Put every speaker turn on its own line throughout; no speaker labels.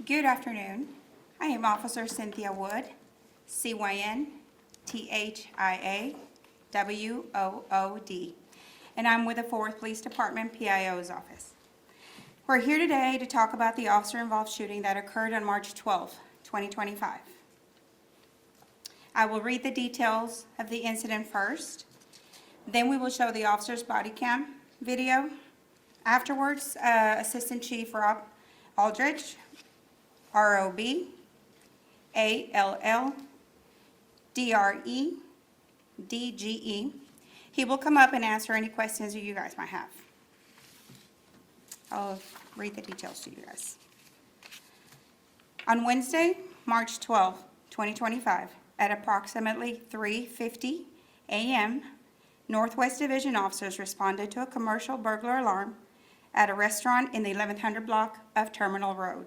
Good afternoon. I am Officer Cynthia Wood, CYNTHIAWOOD, and I'm with the Fort Worth Police Department PIO's office. We're here today to talk about the officer-involved shooting that occurred on March 12, 2025. I will read the details of the incident first, then we will show the officer's body cam video. Afterwards, Assistant Chief Rob Aldridge, ROB, ALL, DRE, DGE. He will come up and answer any questions that you guys might have. I'll read the details to you guys. On Wednesday, March 12, 2025, at approximately 3:50 a.m., Northwest Division officers responded to a commercial burglar alarm at a restaurant in the 1100 block of Terminal Road.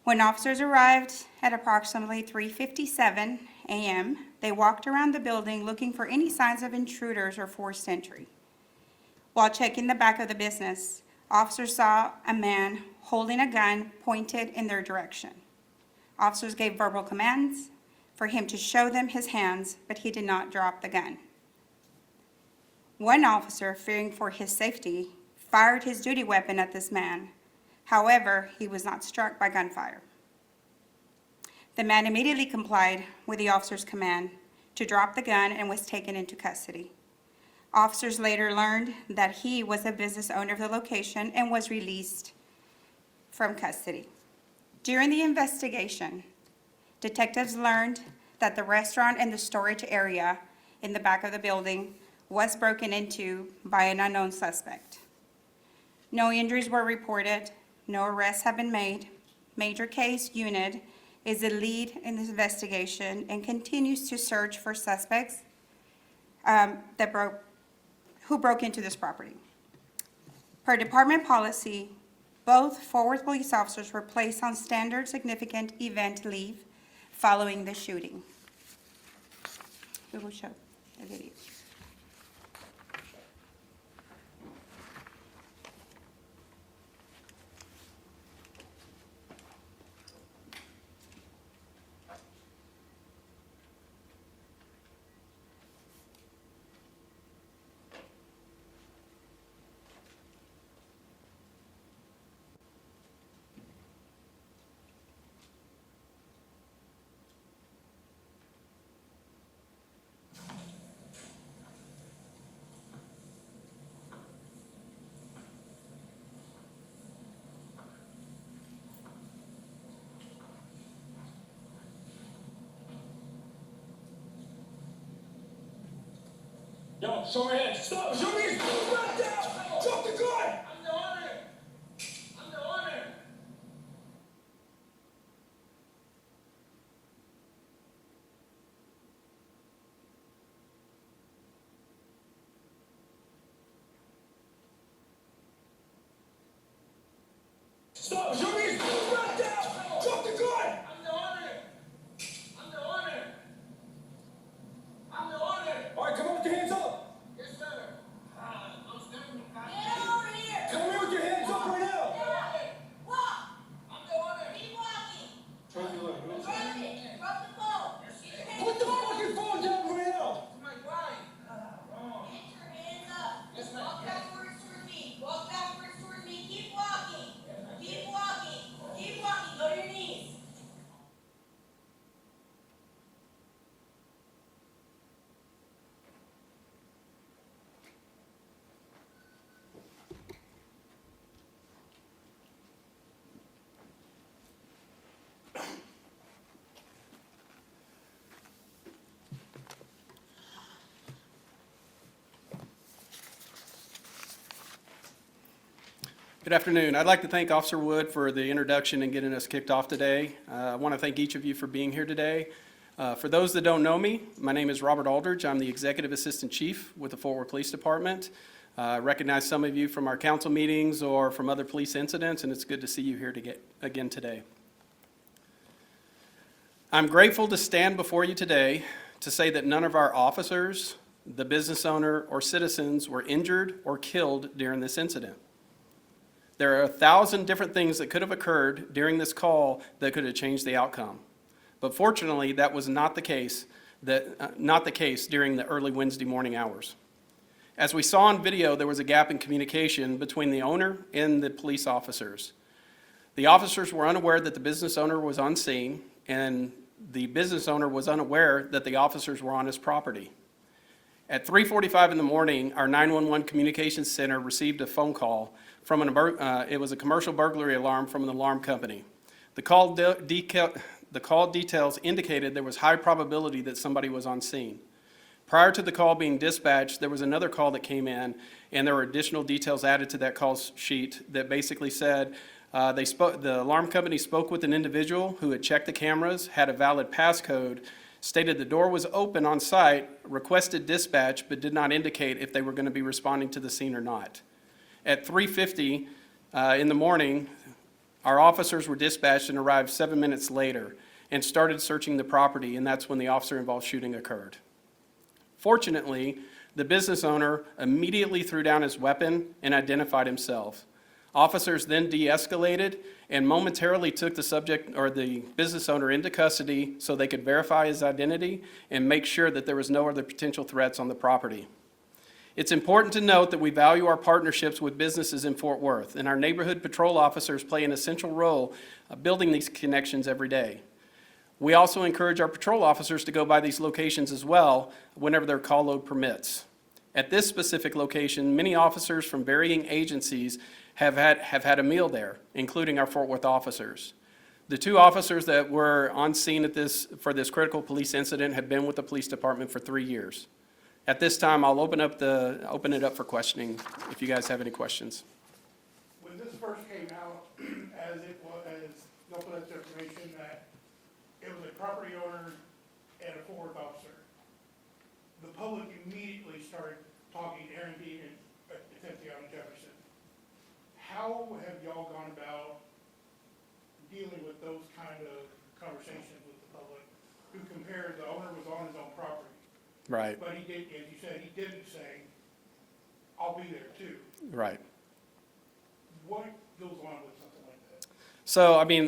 When officers arrived at approximately 3:57 a.m., they walked around the building looking for any signs of intruders or forced entry. While checking the back of the business, officers saw a man holding a gun pointed in their direction. Officers gave verbal commands for him to show them his hands, but he did not drop the gun. One officer, fearing for his safety, fired his duty weapon at this man. However, he was not struck by gunfire. The man immediately complied with the officer's command to drop the gun and was taken into custody. Officers later learned that he was a business owner of the location and was released from custody. During the investigation, detectives learned that the restaurant and the storage area in the back of the building was broken into by an unknown suspect. No injuries were reported. No arrests have been made. Major Case Unit is the lead in this investigation and continues to search for suspects who broke into this property. Per department policy, both Fort Worth police officers were placed on standard significant event leave following the shooting. We will show the video.
Yo, show your hands. Stop! Show me his right down! Drop the gun! I'm the owner! I'm the owner! Stop! Show me his right down! Drop the gun! I'm the owner! I'm the owner! I'm the owner! All right, come on with your hands up! Yes, sir. I'm standing. Get over here! Come here with your hands up right now! Walk! I'm the owner. Keep walking. Drop it. Drop the phone. Put the fucking phone down right now! It's my grind. Get your hands up. Walk backwards towards me. Walk backwards towards me. Keep walking. Keep walking. Keep walking. Go to your knees.
Good afternoon. I'd like to thank Officer Wood for the introduction and getting us kicked off today. I want to thank each of you for being here today. For those that don't know me, my name is Robert Aldridge. I'm the Executive Assistant Chief with the Fort Worth Police Department. I recognize some of you from our council meetings or from other police incidents, and it's good to see you here again today. I'm grateful to stand before you today to say that none of our officers, the business owner, or citizens were injured or killed during this incident. There are 1,000 different things that could have occurred during this call that could have changed the outcome. But fortunately, that was not the case during the early Wednesday morning hours. As we saw on video, there was a gap in communication between the owner and the police officers. The officers were unaware that the business owner was on scene, and the business owner was unaware that the officers were on his property. At 3:45 in the morning, our 911 communications center received a phone call from it was a commercial burglary alarm from an alarm company. The call details indicated there was high probability that somebody was on scene. Prior to the call being dispatched, there was another call that came in, and there were additional details added to that call sheet that basically said the alarm company spoke with an individual who had checked the cameras, had a valid passcode, stated the door was open on site, requested dispatch, but did not indicate if they were going to be responding to the scene or not. At 3:50 in the morning, our officers were dispatched and arrived 7 minutes later and started searching the property, and that's when the officer-involved shooting occurred. Fortunately, the business owner immediately threw down his weapon and identified himself. Officers then de-escalated and momentarily took the subject or the business owner into custody so they could verify his identity and make sure that there was no other potential threats on the property. It's important to note that we value our partnerships with businesses in Fort Worth, and our neighborhood patrol officers play an essential role building these connections every day. We also encourage our patrol officers to go by these locations as well whenever their call load permits. At this specific location, many officers from varying agencies have had a meal there, including our Fort Worth officers. The 2 officers that were on scene for this critical police incident have been with the police department for 3 years. At this time, I'll open it up for questioning if you guys have any questions.
When this first came out, as y'all put out the information that it was a property owner and a Fort Worth officer, the public immediately started talking Tarrant-county and tarrant-county Jefferson. How have y'all gone about dealing with those kind of conversations with the public who compare the owner was on his own property?
Right,
But he did, as you said, he didn't say, I'll be there too.
right.
What goes on with something like that?
So, I mean,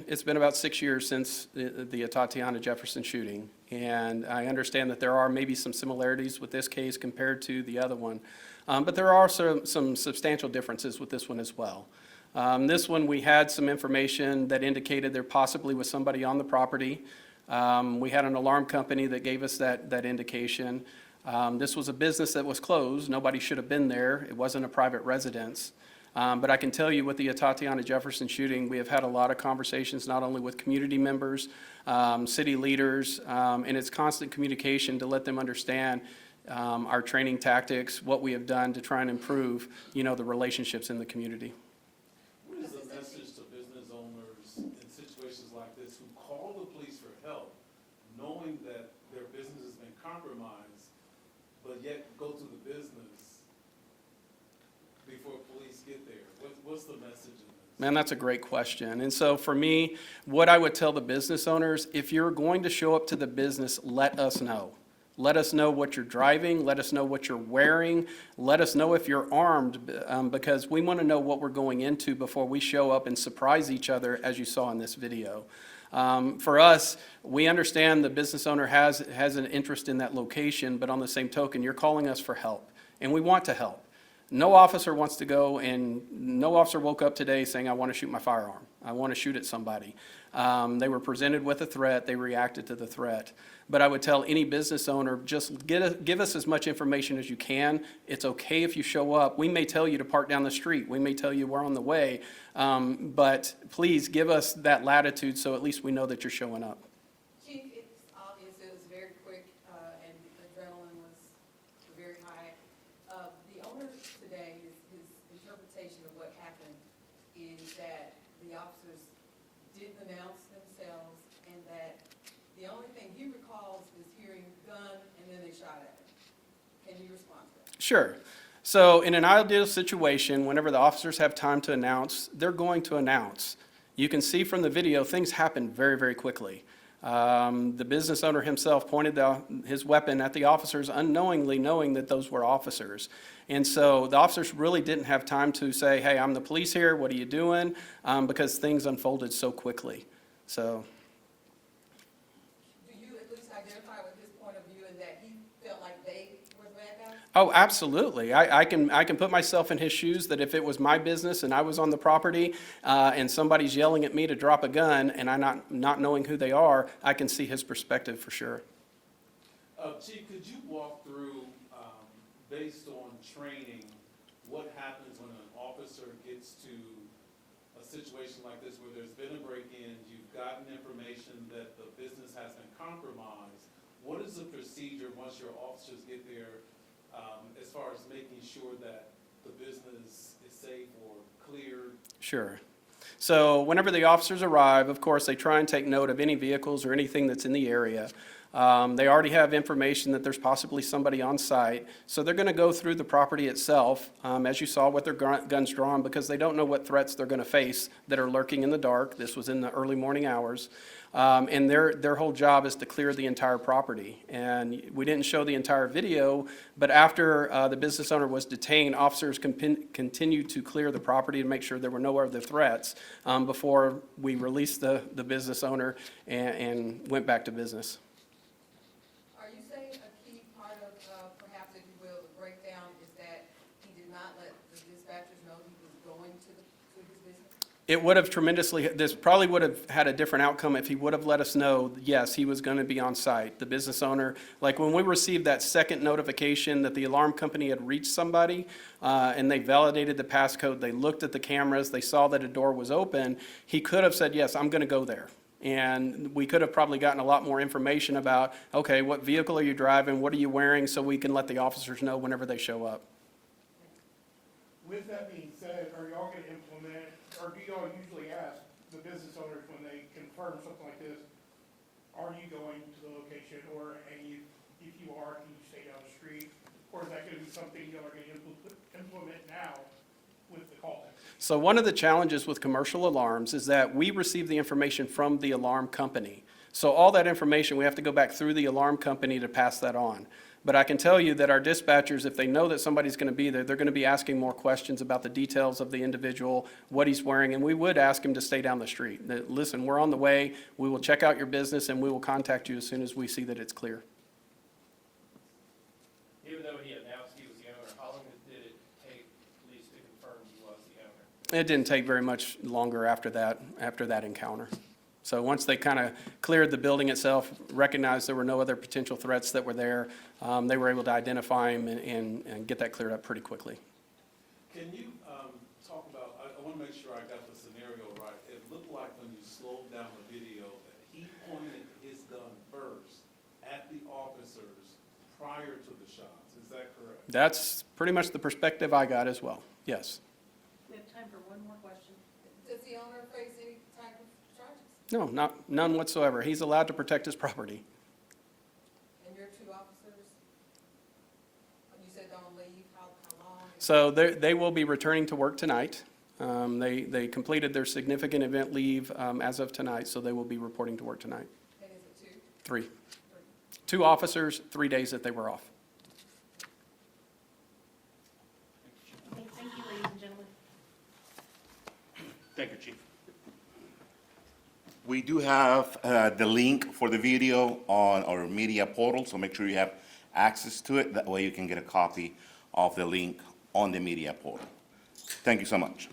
it's been about 6 years since the Tatiana Jefferson shooting, and I understand that there are maybe some similarities with this case compared to the other one, but there are also some substantial differences with this one as well. This one, we had some information that indicated there possibly was somebody on the property. We had an alarm company that gave us that indication. This was a business that was closed. Nobody should have been there. It wasn't a private residence. But I can tell you with the Tatiana Jefferson shooting, we have had a lot of conversations, not only with community members, city leaders, and it's constant communication to let them understand our training tactics, what we have done to try and improve, the relationships in the community.
What is the message to business owners in situations like this who call the police for help, knowing that their business has been compromised, but yet go to the business before police get there? What's the message in this?
Man, that's a great question. And so for me, what I would tell the business owners, if you're going to show up to the business, let us know. Let us know what you're driving. Let us know what you're wearing. Let us know if you're armed, because we want to know what we're going into before we show up and surprise each other, as you saw in this video. For us, we understand the business owner has an interest in that location, but on the same token, you're calling us for help, and we want to help. No officer wants to go, and no officer woke up today saying, I want to shoot my firearm. I want to shoot at somebody. They were presented with a threat. They reacted to the threat. But I would tell any business owner, just give us as much information as you can. It's okay if you show up. We may tell you to park down the street. We may tell you we're on the way. But please give us that latitude so at least we know that you're showing up.
Chief, it's obvious it was very quick, and adrenaline was very high. The owner today, his interpretation of what happened is that the officers didn't announce themselves, and that the only thing he recalls is hearing gun and then they shot at him. Can you respond to that?
Sure. So in an ideal situation, whenever the officers have time to announce, they're going to announce. You can see from the video, things happen very, very quickly. The business owner himself pointed his weapon at the officers unknowingly, knowing that those were officers. And so the officers really didn't have time to say, hey, I'm the police here, what are you doing? Because things unfolded so quickly. So,
Do you at least identify with his point of view in that he felt like they were the bad guys?
oh, absolutely. I can put myself in his shoes that if it was my business and I was on the property and somebody's yelling at me to drop a gun and I'm not knowing who they are, I can see his perspective for sure.
Chief, could you walk through, based on training, what happens when an officer gets to a situation like this where there's been a break-in, you've gotten information that the business has been compromised? What is the procedure once your officers get there as far as making sure that the business is safe or cleared?
Sure. So whenever the officers arrive, of course, they try and take note of any vehicles or anything that's in the area. They already have information that there's possibly somebody on site, so they're going to go through the property itself, as you saw, with their guns drawn, because they don't know what threats they're going to face that are lurking in the dark. This was in the early morning hours. And their whole job is to clear the entire property. And we didn't show the entire video, but after the business owner was detained, officers continued to clear the property to make sure there were no other threats before we released the business owner and went back to business.
Are you saying a key part of, perhaps, if you will, the breakdown is that he did not let the dispatchers know he was going to his business?
It would have this probably would have had a different outcome if he would have let us know, yes, he was going to be on site. The business owner, like when we received that second notification that the alarm company had reached somebody and they validated the passcode, they looked at the cameras, they saw that a door was open, he could have said, yes, I'm going to go there. And we could have probably gotten a lot more information about, okay, what vehicle are you driving, what are you wearing, so we can let the officers know whenever they show up.
With that being said, are y'all gonna implement, or do y'all usually ask the business owners when they confirm something like this, are you going to the location, or, hey, if you are, can you stay down the street? Or is that gonna be something y'all are gonna implement now with the call?
So one of the challenges with commercial alarms is that we receive the information from the alarm company. So all that information, we have to go back through the alarm company to pass that on. But I can tell you that our dispatchers, if they know that somebody's going to be there, they're going to be asking more questions about the details of the individual, what he's wearing, and we would ask him to stay down the street. That, listen, we're on the way, we will check out your business, and we will contact you as soon as we see that it's clear.
Even though he announced he was the owner, how long did it take police to confirm he was the owner?
It didn't take very much longer after that encounter. So once they kind of cleared the building itself, recognized there were no other potential threats that were there, they were able to identify him and get that cleared up pretty quickly.
Can you talk about, I want to make sure I got the scenario right. It looked like when you slowed down the video that he pointed his gun first at the officers prior to the shots. Is that correct?
That's pretty much the perspective I got as well, yes.
We have time for one more question.
Does the owner face any type of charges?
No, none whatsoever. He's allowed to protect his property.
And your two officers, you said don't leave, how long?
So they will be returning to work tonight. They completed their significant event leave as of tonight, so they will be reporting to work tonight.
And is it two?
3. 2 officers, 3 days that they were off.
Okay, thank you, ladies and gentlemen.
Thank you, Chief. We do have the link for the video on our media portal, so make sure you have access to it. That way you can get a copy of the link on the media portal. Thank you so much.